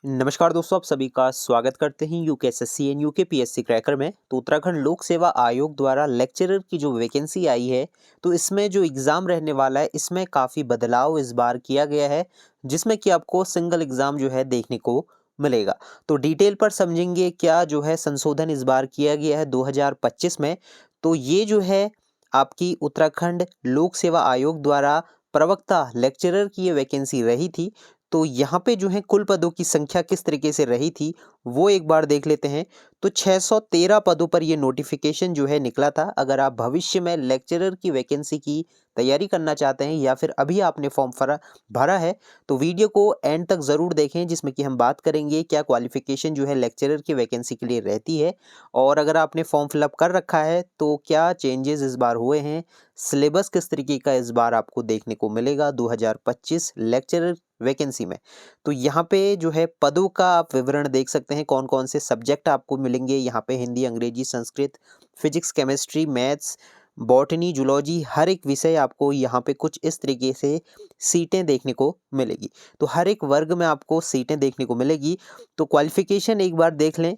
नमस्कार दोस्तों, आप सभी का स्वागत करते हैं यूकेएसएससी एंड यूकेपीएससी क्रैकर में। तो उत्तराखंड लोक सेवा आयोग द्वारा लेक्चरर की जो वैकेंसी आई है, तो इसमें जो एग्ज़ाम रहने वाला है, इसमें काफ़ी बदलाव इस बार किया गया है, जिसमें कि आपको सिंगल एग्ज़ाम जो है देखने को मिलेगा। तो डिटेल पर समझेंगे क्या जो है संशोधन इस बार किया गया है 2025 में। तो ये जो है आपकी उत्तराखंड लोक सेवा आयोग द्वारा प्रवक्ता लेक्चरर की ये वैकेंसी रही थी। तो यहाँ पे जो है कुल पदों की संख्या किस तरीके से रही थी, वो एक बार देख लेते हैं। तो 613 पदों पर ये नोटिफिकेशन जो है निकला था। अगर आप भविष्य में लेक्चरर की वैकेंसी की तैयारी करना चाहते हैं या फिर अभी आपने फॉर्म भरा है, तो वीडियो को एंड तक ज़रूर देखें, जिसमें कि हम बात करेंगे क्या क्वालिफिकेशन जो है लेक्चरर की वैकेंसी के लिए रहती है, और अगर आपने फॉर्म फिलअप कर रखा है तो क्या चेंजेस इस बार हुए हैं, सिलेबस किस तरीके का इस बार आपको देखने को मिलेगा 2025 लेक्चरर वैकेंसी में। तो यहाँ पे जो है पदों का आप विवरण देख सकते हैं, कौन कौन से सब्जेक्ट आपको मिलेंगे। यहाँ पे Hindi, Angrezi, Sanskrit, physics, chemistry, maths, botany, zoology, हर एक विषय आपको यहाँ पे कुछ इस तरीके से सीटें देखने को मिलेगी। तो हर एक वर्ग में आपको सीटें देखने को मिलेगी। तो क्वालिफिकेशन एक बार देख लें,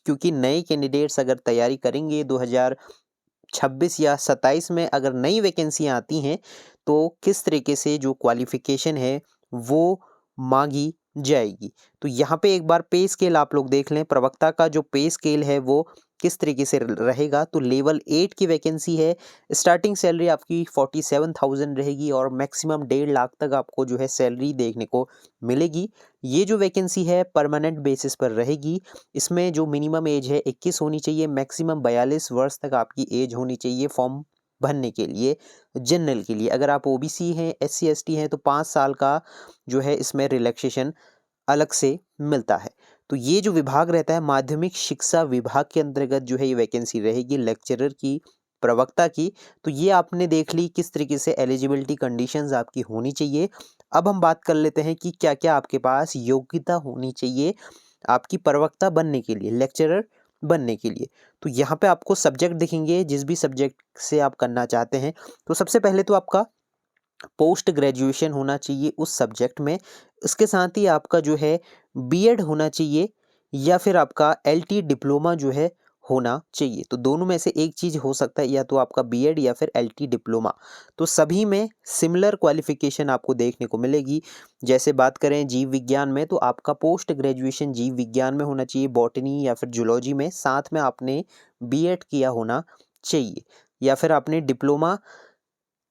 क्योंकि नए कैंडिडेट्स अगर तैयारी करेंगे 2026 या 27 में, अगर नई वैकेंसियाँ आती हैं, तो किस तरीके से जो क्वालिफिकेशन है वो मांगी जाएगी। तो यहाँ पे एक बार पे स्केल आप लोग देख लें, प्रवक्ता का जो पे स्केल है वो किस तरीके से रहेगा। तो लेवल 8 की वैकेंसी है, स्टार्टिंग सैलरी आपकी 47,000 रहेगी और मैक्सिमम 1.5 लाख तक आपको जो है सैलरी देखने को मिलेगी। ये जो वैकेंसी है परमानेंट बेसिस पर रहेगी। इसमें जो मिनिमम एज है 21 होनी चाहिए, मैक्सिमम 42 वर्ष तक आपकी एज होनी चाहिए फॉर्म भरने के लिए। जनरल के लिए अगर आप ओबीसी हैं, एससी एसटी हैं, तो 5 साल का जो है इसमें रिलैक्सेशन अलग से मिलता है। तो ये जो विभाग रहता है माध्यमिक शिक्षा विभाग के अंतर्गत जो है ये वैकेंसी रहेगी लेक्चरर की, प्रवक्ता की। तो ये आपने देख ली किस तरीके से एलिजिबिलिटी कंडीशंस आपकी होनी चाहिए। अब हम बात कर लेते हैं कि क्या क्या आपके पास योग्यता होनी चाहिए आपकी प्रवक्ता बनने के लिए, लेक्चरर बनने के लिए। तो यहाँ पे आपको सब्जेक्ट दिखेंगे, जिस भी सब्जेक्ट से आप करना चाहते हैं। तो सबसे पहले तो आपका पोस्ट ग्रेजुएशन होना चाहिए उस सब्जेक्ट में। इसके साथ ही आपका जो है बीएड होना चाहिए या फिर आपका एलटी डिप्लोमा जो है होना चाहिए। तो दोनों में से एक चीज़ हो सकता है, या तो आपका बीएड या फिर एलटी डिप्लोमा। तो सभी में सिमिलर क्वालिफिकेशन आपको देखने को मिलेगी। जैसे बात करें जीव विज्ञान में, तो आपका पोस्ट ग्रेजुएशन जीव विज्ञान में होना चाहिए, बॉटनी या फिर जूलॉजी में, साथ में आपने बीएड किया होना चाहिए, या फिर आपने डिप्लोमा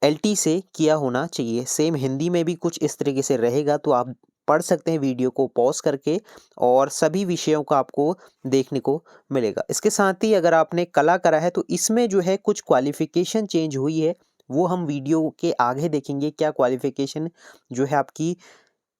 एलटी से किया होना चाहिए। सेम हिंदी में भी कुछ इस तरीके से रहेगा, तो आप पढ़ सकते हैं वीडियो को पॉज करके, और सभी विषयों का आपको देखने को मिलेगा। इसके साथ ही अगर आपने कला करा है तो इसमें जो है कुछ क्वालिफिकेशन चेंज हुई है, वो हम वीडियो के आगे देखेंगे। क्या क्वालिफिकेशन जो है आपकी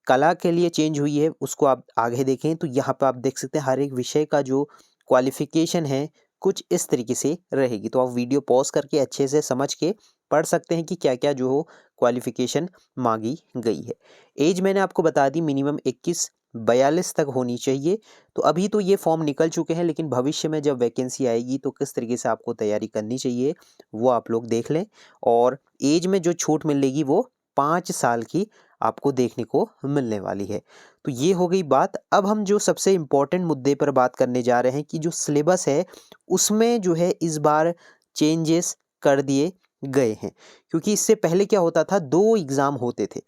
कला के लिए चेंज हुई है उसको आप आगे देखें। तो यहाँ पे आप देख सकते हैं हर एक विषय का जो क्वालिफिकेशन है कुछ इस तरीके से रहेगी। तो आप वीडियो पॉज करके अच्छे से समझ के पढ़ सकते हैं कि क्या क्या जो हो क्वालिफिकेशन मांगी गई है। एज मैंने आपको बता दी मिनिमम 21-42 तक होनी चाहिए। तो अभी तो ये फॉर्म निकल चुके हैं, लेकिन भविष्य में जब वैकेंसी आएगी तो किस तरीके से आपको तैयारी करनी चाहिए वो आप लोग देख लें। और एज में जो छूट मिलेगी वो 5 साल की आपको देखने को मिलने वाली है। तो ये हो गई बात। अब हम जो सबसे इम्पोर्टेंट मुद्दे पर बात करने जा रहे हैं कि जो सिलेबस है उसमें जो है इस बार चेंजेस कर दिए गए हैं। क्योंकि इससे पहले क्या होता था, 2 एग्ज़ाम होते थे।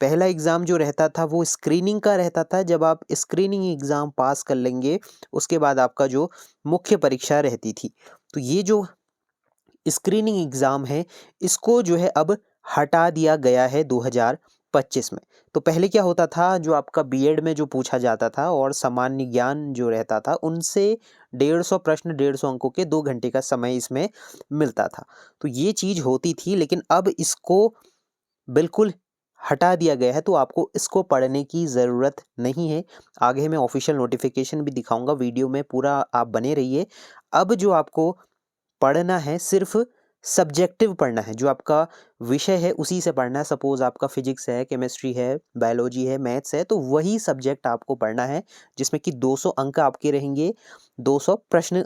पहला एग्ज़ाम जो रहता था वो स्क्रीनिंग का रहता था। जब आप स्क्रीनिंग एग्ज़ाम पास कर लेंगे उसके बाद आपका जो मुख्य परीक्षा रहती थी। तो ये जो स्क्रीनिंग एग्ज़ाम है इसको जो है अब हटा दिया गया है 2025 में। तो पहले क्या होता था, जो आपका बीएड में जो पूछा जाता था और सामान्य ज्ञान जो रहता था उनसे 150 प्रश्न 150 अंकों के 2 घंटे का समय इसमें मिलता था। तो ये चीज़ होती थी, लेकिन अब इसको बिल्कुल हटा दिया गया है, तो आपको इसको पढ़ने की ज़रूरत नहीं है। आगे मैं ऑफिशियल नोटिफिकेशन भी दिखाऊंगा, वीडियो में पूरा आप बने रहिए। अब जो आपको पढ़ना है सिर्फ सब्जेक्टिव पढ़ना है, जो आपका विषय है उसी से पढ़ना है। सपोज आपका फिजिक्स है, केमिस्ट्री है, बायोलॉजी है, मैथ्स है, तो वही सब्जेक्ट आपको पढ़ना है, जिसमें कि 200 अंक आपके रहेंगे। 200 प्रश्न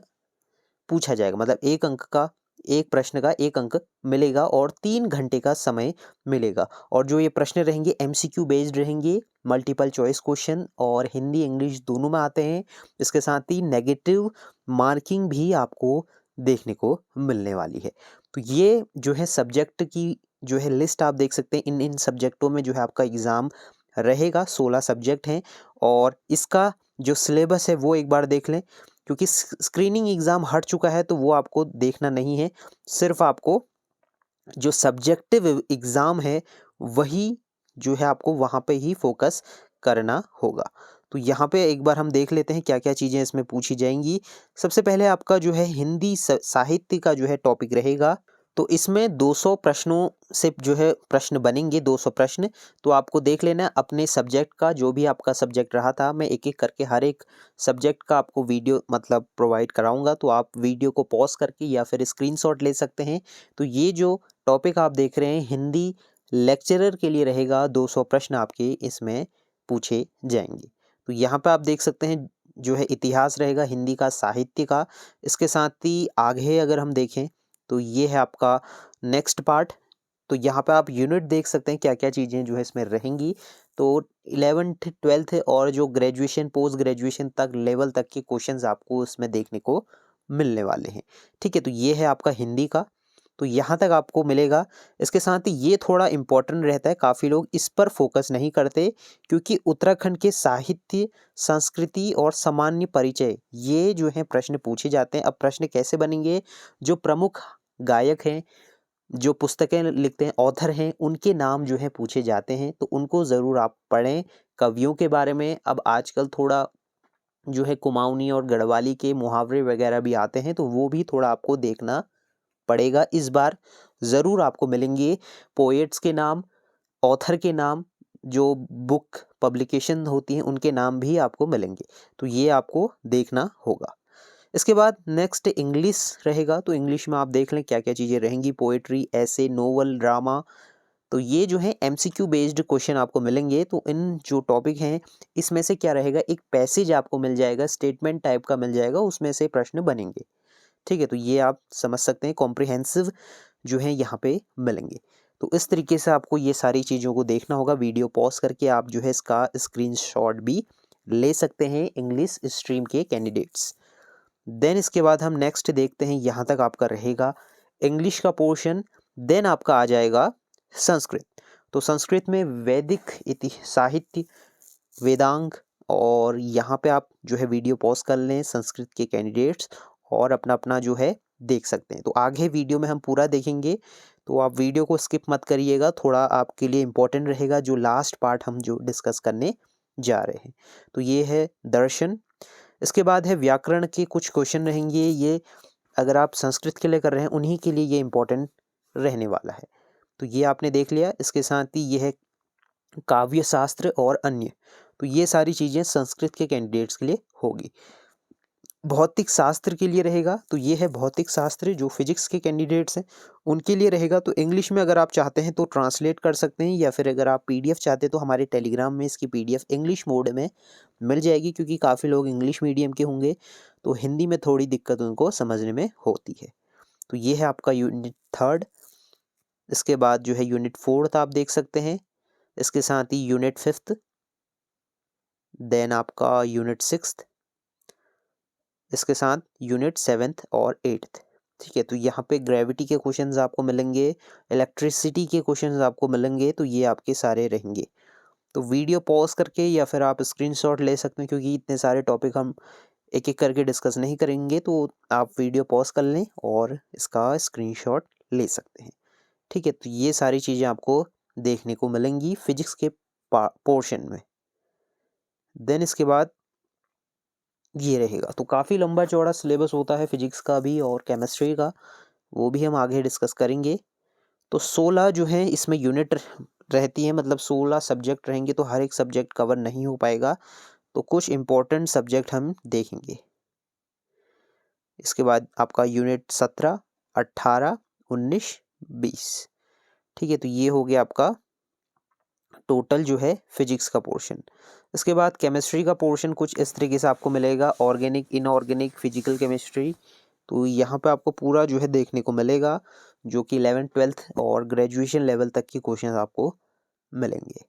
पूछा जाएगा, मतलब 1 अंक का एक प्रश्न का 1 अंक मिलेगा और 3 घंटे का समय मिलेगा। और जो ये प्रश्न रहेंगे एमसीक्यू बेस्ड रहेंगे, मल्टीपल चॉइस क्वेश्चन और हिंदी इंग्लिश दोनों में आते हैं। इसके साथ ही नेगेटिव मार्किंग भी आपको देखने को मिलने वाली है। तो ये जो है सब्जेक्ट की जो है लिस्ट आप देख सकते हैं, इन इन सब्जेक्टों में जो है आपका एग्ज़ाम रहेगा। 16 सब्जेक्ट हैं और इसका जो सिलेबस है वो एक बार देख लें, क्योंकि स्क्रीनिंग एग्ज़ाम हट चुका है तो वो आपको देखना नहीं है। सिर्फ आपको जो सब्जेक्टिव एग्ज़ाम है वही जो है आपको वहाँ पे ही फोकस करना होगा। तो यहाँ पे एक बार हम देख लेते हैं क्या-क्या चीज़ें इसमें पूछी जाएँगी। सबसे पहले आपका जो है हिंदी साहित्य का जो है टॉपिक रहेगा। तो इसमें 200 प्रश्नों से जो है प्रश्न बनेंगे, 200 प्रश्न। तो आपको देख लेना है अपने सब्जेक्ट का, जो भी आपका सब्जेक्ट रहा था, मैं एक-एक करके हर एक सब्जेक्ट का आपको वीडियो मतलब प्रोवाइड कराऊँगा। तो आप वीडियो को पॉज़ करके या फिर स्क्रीनशॉट ले सकते हैं। तो ये जो टॉपिक आप देख रहे हैं हिंदी लेक्चरर के लिए रहेगा, 200 प्रश्न आपके इसमें पूछे जाएँगे। तो यहाँ पे आप देख सकते हैं जो है इतिहास रहेगा हिंदी का, साहित्य का। इसके साथ ही आगे अगर हम देखें तो ये है आपका नेक्स्ट पार्ट। तो यहाँ पे आप यूनिट देख सकते हैं क्या-क्या चीज़ें जो है इसमें रहेंगी। तो 11th 12th और जो ग्रेजुएशन, पोस्ट ग्रेजुएशन तक लेवल तक के क्वेश्चंस आपको इसमें देखने को मिलने वाले हैं। ठीक है, तो ये है आपका हिंदी का। तो यहाँ तक आपको मिलेगा। इसके साथ ही ये थोड़ा इम्पोर्टेंट रहता है, काफ़ी लोग इस पर फोकस नहीं करते, क्योंकि उत्तराखंड के साहित्य, संस्कृति और सामान्य परिचय ये जो हैं प्रश्न पूछे जाते हैं। अब प्रश्न कैसे बनेंगे? जो प्रमुख गायक हैं, जो पुस्तकें लिखते हैं, ऑथर हैं, उनके नाम जो हैं पूछे जाते हैं, तो उनको ज़रूर आप पढ़ें। कवियों के बारे में अब आजकल थोड़ा जो है कुमाऊनी और गढ़वाली के मुहावरे वगैरह भी आते हैं, तो वो भी थोड़ा आपको देखना पड़ेगा। इस बार ज़रूर आपको मिलेंगे पोएट्स के नाम, ऑथर के नाम, जो बुक पब्लिकेशन होती हैं उनके नाम भी आपको मिलेंगे। तो ये आपको देखना होगा। इसके बाद नेक्स्ट इंग्लिश रहेगा। तो इंग्लिश में आप देख लें क्या-क्या चीज़ें रहेंगी, पोएट्री, ऐसे, नोवेल, ड्रामा। तो ये जो है एमसीक्यू बेस्ड क्वेश्चन आपको मिलेंगे। तो इन जो टॉपिक हैं इसमें से क्या रहेगा, एक पैसेज आपको मिल जाएगा, स्टेटमेंट टाइप का मिल जाएगा, उसमें से प्रश्न बनेंगे। ठीक है, तो ये आप समझ सकते हैं कॉम्प्रिहेंसिव जो है यहाँ पे मिलेंगे। तो इस तरीके से आपको ये सारी चीज़ों को देखना होगा। वीडियो पॉज़ करके आप जो है इसका स्क्रीनशॉट भी ले सकते हैं इंग्लिश स्ट्रीम के कैंडिडेट्स। देन इसके बाद हम नेक्स्ट देखते हैं, यहाँ तक आपका रहेगा इंग्लिश का पोर्शन। देन आपका आ जाएगा संस्कृत। तो संस्कृत में वैदिक साहित्य, वेदांग, और यहाँ पे आप जो है वीडियो पॉज़ कर लें संस्कृत के कैंडिडेट्स और अपना-अपना जो है देख सकते हैं। तो आगे वीडियो में हम पूरा देखेंगे, तो आप वीडियो को स्किप मत करिएगा, थोड़ा आपके लिए इम्पोर्टेंट रहेगा जो लास्ट पार्ट हम जो डिस्कस करने जा रहे हैं। तो ये है दर्शन। इसके बाद है व्याकरण के कुछ क्वेश्चन रहेंगे, ये अगर आप संस्कृत के लिए कर रहे हैं उन्हीं के लिए ये इम्पोर्टेंट रहने वाला है। तो ये आपने देख लिया। इसके साथ ही ये है काव्य शास्त्र और अन्य। तो ये सारी चीज़ें संस्कृत के कैंडिडेट्स के लिए होगी। भौतिक शास्त्र के लिए रहेगा, तो ये है भौतिक शास्त्र, जो फिजिक्स के कैंडिडेट्स हैं उनके लिए रहेगा। तो इंग्लिश में अगर आप चाहते हैं तो ट्रांसलेट कर सकते हैं, या फिर अगर आप पीडीएफ चाहते हैं तो हमारे टेलीग्राम में इसकी पीडीएफ इंग्लिश मोड में मिल जाएगी, क्योंकि काफ़ी लोग इंग्लिश मीडियम के होंगे तो हिंदी में थोड़ी दिक्कत उनको समझने में होती है। तो ये है आपका यूनिट 3rd। इसके बाद जो है यूनिट 4th आप देख सकते हैं। इसके साथ ही यूनिट 5th, देन आपका यूनिट 6th, इसके साथ यूनिट 7th और 8th। ठीक है, तो यहाँ पे ग्रेविटी के क्वेश्चंस आपको मिलेंगे, इलेक्ट्रिसिटी के क्वेश्चंस आपको मिलेंगे, तो ये आपके सारे रहेंगे। तो वीडियो पॉज करके या फिर आप स्क्रीनशॉट ले सकते हैं, क्योंकि इतने सारे टॉपिक हम एक-एक करके डिस्कस नहीं करेंगे, तो आप वीडियो पॉज कर लें और इसका स्क्रीनशॉट ले सकते हैं। ठीक है, तो ये सारी चीज़ें आपको देखने को मिलेंगी फिजिक्स के पोर्शन में। देन इसके बाद ये रहेगा। तो काफ़ी लंबा चौड़ा सिलेबस होता है फिजिक्स का भी और केमिस्ट्री का, वो भी हम आगे डिस्कस करेंगे। तो 16 जो है इसमें यूनिट रहती है, मतलब 16 सब्जेक्ट रहेंगे, तो हर एक सब्जेक्ट कवर नहीं हो पाएगा, तो कुछ इम्पोर्टेंट सब्जेक्ट हम देखेंगे। इसके बाद आपका यूनिट 17, 18, 19, 20। ठीक है, तो ये हो गया आपका टोटल जो है फिजिक्स का पोर्शन। इसके बाद केमिस्ट्री का पोर्शन कुछ इस तरीके से आपको मिलेगा, ऑर्गेनिक, इनऑर्गेनिक, फिजिकल केमिस्ट्री। तो यहाँ पे आपको पूरा जो है देखने को मिलेगा, जो कि 11th-12th और ग्रेजुएशन लेवल तक के क्वेश्चन आपको मिलेंगे।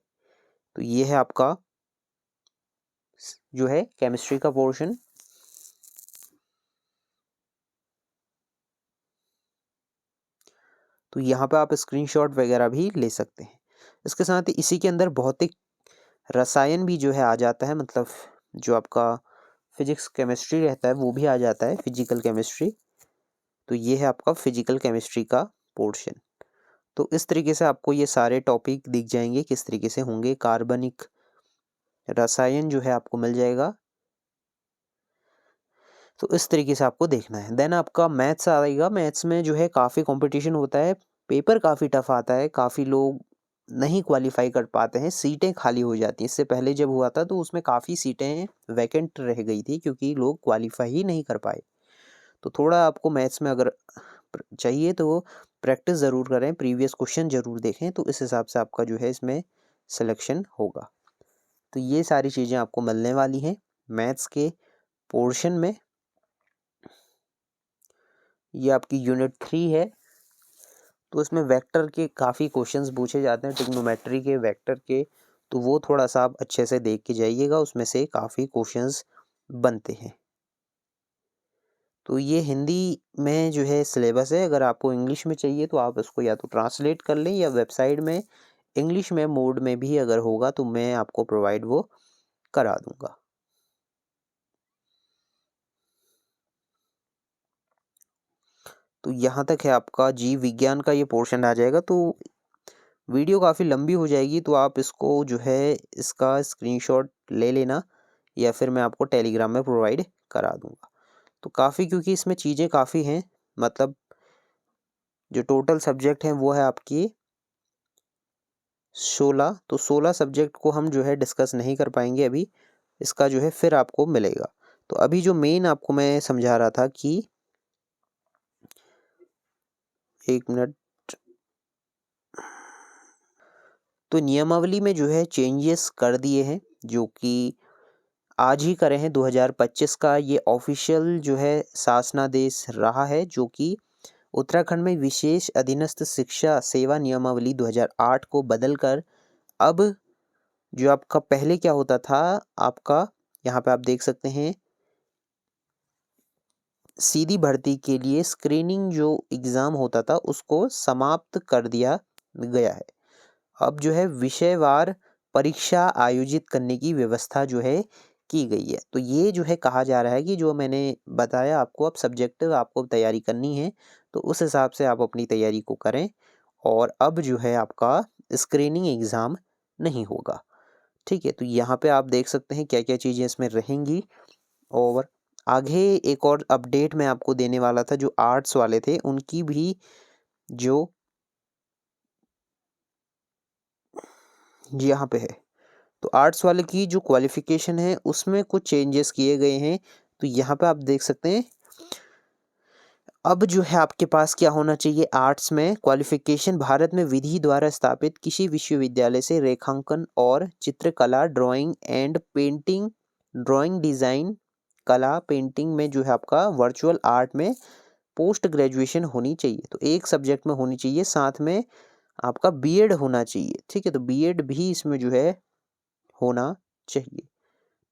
तो ये है आपका जो है केमिस्ट्री का पोर्शन। तो यहाँ पे आप स्क्रीनशॉट वगैरह भी ले सकते हैं। इसके साथ ही इसी के अंदर भौतिक रसायन भी जो है आ जाता है, मतलब जो आपका फिजिक्स केमिस्ट्री रहता है वो भी आ जाता है, फिजिकल केमिस्ट्री। तो ये है आपका फिजिकल केमिस्ट्री का पोर्शन। तो इस तरीके से आपको ये सारे टॉपिक दिख जाएंगे किस तरीके से होंगे। कार्बनिक रसायन जो है आपको मिल जाएगा। तो इस तरीके से आपको देखना है। देन आपका मैथ्स आएगा। मैथ्स में जो है काफ़ी कंपटीशन होता है, पेपर काफ़ी टफ आता है, काफ़ी लोग नहीं क्वालिफाई कर पाते हैं, सीटें खाली हो जाती हैं। इससे पहले जब हुआ था तो उसमें काफ़ी सीटें वैकेंट रह गई थी क्योंकि लोग क्वालिफाई ही नहीं कर पाए। तो थोड़ा आपको मैथ्स में अगर चाहिए तो प्रैक्टिस ज़रूर करें, प्रीवियस क्वेश्चन ज़रूर देखें, तो इस हिसाब से आपका जो है इसमें सिलेक्शन होगा। तो ये सारी चीज़ें आपको मिलने वाली हैं मैथ्स के पोर्शन में। ये आपकी यूनिट 3 है। तो इसमें वेक्टर के काफ़ी क्वेश्चंस पूछे जाते हैं, ट्रिग्नोमेट्री के, वेक्टर के। तो वो थोड़ा सा आप अच्छे से देख के जाइएगा, उसमें से काफ़ी क्वेश्चंस बनते हैं। तो ये हिंदी में जो है सिलेबस है। अगर आपको इंग्लिश में चाहिए तो आप इसको या तो ट्रांसलेट कर लें, या वेबसाइट में इंग्लिश में मोड में भी अगर होगा तो मैं आपको प्रोवाइड वो करा दूंगा। तो यहाँ तक है आपका जीव विज्ञान का ये पोर्शन आ जाएगा। तो वीडियो काफ़ी लंबी हो जाएगी, तो आप इसको जो है इसका स्क्रीनशॉट ले लेना, या फिर मैं आपको टेलीग्राम में प्रोवाइड करा दूंगा। तो काफ़ी, क्योंकि इसमें चीज़ें काफ़ी हैं, मतलब जो टोटल सब्जेक्ट हैं वो है आपकी 16। तो 16 सब्जेक्ट को हम जो है डिस्कस नहीं कर पाएंगे अभी, इसका जो है फिर आपको मिलेगा। तो अभी जो मेन आपको मैं समझा रहा था कि 1 मिनट, तो नियमावली में जो है चेंजेस कर दिए हैं, जो कि आज ही करे हैं। 2025 का ये ऑफिशियल जो है शासनादेश रहा है, जो कि उत्तराखंड में विशेष अधीनस्थ शिक्षा सेवा नियमावली 2008 को बदलकर अब जो आपका पहले क्या होता था, आपका यहाँ पे आप देख सकते हैं सीधी भर्ती के लिए स्क्रीनिंग जो एग्ज़ाम होता था उसको समाप्त कर दिया गया है। अब जो है विषयवार परीक्षा आयोजित करने की व्यवस्था जो है की गई है। तो ये जो है कहा जा रहा है कि जो मैंने बताया आपको, अब सब्जेक्टिव आपको तैयारी करनी है तो उस हिसाब से आप अपनी तैयारी को करें, और अब जो है आपका स्क्रीनिंग एग्ज़ाम नहीं होगा। ठीक है, तो यहाँ पे आप देख सकते हैं क्या क्या चीज़ें इसमें रहेंगी। और आगे एक और अपडेट मैं आपको देने वाला था, जो आर्ट्स वाले थे उनकी भी जो यहाँ पे है, तो आर्ट्स वाले की जो क्वालिफ़िकेशन है उसमें कुछ चेंजेस किए गए हैं। तो यहाँ पे आप देख सकते हैं अब जो है आपके पास क्या होना चाहिए आर्ट्स में क्वालिफ़िकेशन, भारत में विधि द्वारा स्थापित किसी विश्वविद्यालय से रेखांकन और चित्रकला, drawing and painting, drawing design, कला पेंटिंग में जो है आपका वर्चुअल आर्ट में पोस्ट ग्रेजुएशन होनी चाहिए। तो एक सब्जेक्ट में होनी चाहिए, साथ में आपका बीएड होना चाहिए। ठीक है, तो बीएड भी इसमें जो है होना चाहिए।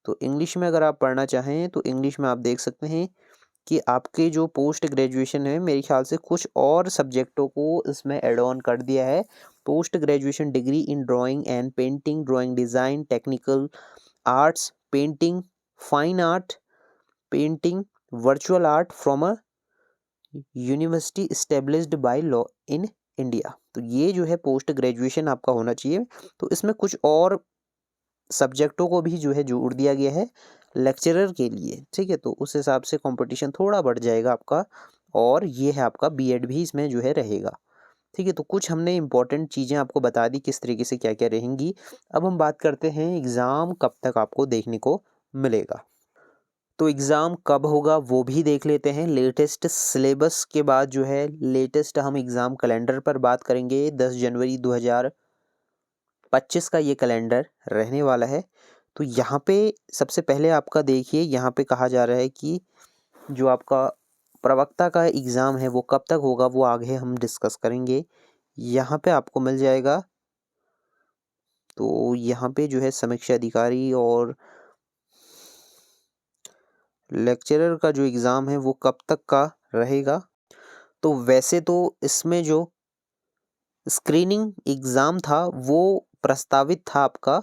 तो इंग्लिश में अगर आप पढ़ना चाहें तो इंग्लिश में आप देख सकते हैं कि आपके जो पोस्ट ग्रेजुएशन है, मेरे ख्याल से कुछ और सब्जेक्टों को इसमें ऐड ऑन कर दिया है। Post graduation degree in drawing and painting, drawing design, technical arts, painting, fine art, painting, virtual art from a university established by law in India. तो ये जो है पोस्ट ग्रेजुएशन आपका होना चाहिए। तो इसमें कुछ और सब्जेक्टों को भी जो है जोड़ दिया गया है लेक्चरर के लिए। ठीक है, तो उस हिसाब से कंपटीशन थोड़ा बढ़ जाएगा आपका, और ये है आपका बीएड भी इसमें जो है रहेगा। ठीक है, तो कुछ हमने इंपॉर्टेंट चीज़ें आपको बता दी किस तरीके से क्या क्या रहेंगी। अब हम बात करते हैं एग्ज़ाम कब तक आपको देखने को मिलेगा। तो एग्ज़ाम कब होगा वो भी देख लेते हैं। लेटेस्ट सिलेबस के बाद जो है लेटेस्ट हम एग्ज़ाम कैलेंडर पर बात करेंगे। 10 जनवरी 2025 का ये कैलेंडर रहने वाला है। तो यहाँ पे सबसे पहले आपका देखिए, यहाँ पे कहा जा रहा है कि जो आपका प्रवक्ता का एग्ज़ाम है वो कब तक होगा वो आगे हम डिस्कस करेंगे। यहाँ पे आपको मिल जाएगा, तो यहाँ पे जो है समीक्षा अधिकारी और लेक्चरर का जो एग्ज़ाम है वो कब तक का रहेगा। तो वैसे तो इसमें जो स्क्रीनिंग एग्ज़ाम था वो प्रस्तावित था आपका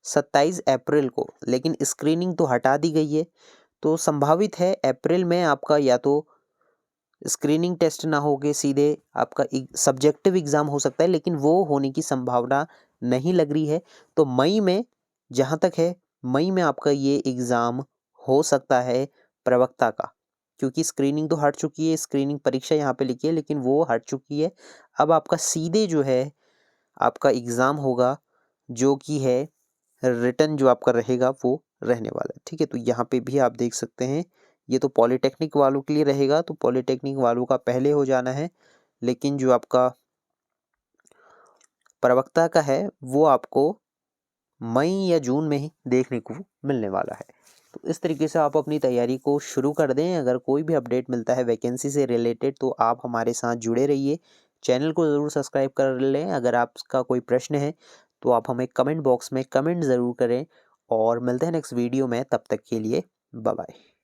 27 अप्रैल को, लेकिन स्क्रीनिंग तो हटा दी गई है। तो संभावित है अप्रैल में आपका या तो स्क्रीनिंग टेस्ट ना होके सीधे आपका सब्जेक्टिव एग्ज़ाम हो सकता है, लेकिन वो होने की संभावना नहीं लग रही है। तो मई में, जहाँ तक है, मई में आपका ये एग्ज़ाम हो सकता है प्रवक्ता का, क्योंकि स्क्रीनिंग तो हट चुकी है, स्क्रीनिंग परीक्षा यहाँ पे लिखी है लेकिन वो हट चुकी है। अब आपका सीधे जो है आपका एग्ज़ाम होगा, जो कि है रिटन जो आपका रहेगा वो रहने वाला है। ठीक है, तो यहाँ पे भी आप देख सकते हैं, ये तो पॉलिटेक्निक वालों के लिए रहेगा, तो पॉलिटेक्निक वालों का पहले हो जाना है, लेकिन जो आपका प्रवक्ता का है वो आपको मई या जून में ही देखने को मिलने वाला है। तो इस तरीके से आप अपनी तैयारी को शुरू कर दें। अगर कोई भी अपडेट मिलता है वैकेंसी से रिलेटेड तो आप हमारे साथ जुड़े रहिए। चैनल को ज़रूर सब्सक्राइब कर लें। अगर आपका कोई प्रश्न है तो आप हमें कमेंट बॉक्स में कमेंट ज़रूर करें, और मिलते हैं नेक्स्ट वीडियो में। तब तक के लिए बाय बाय।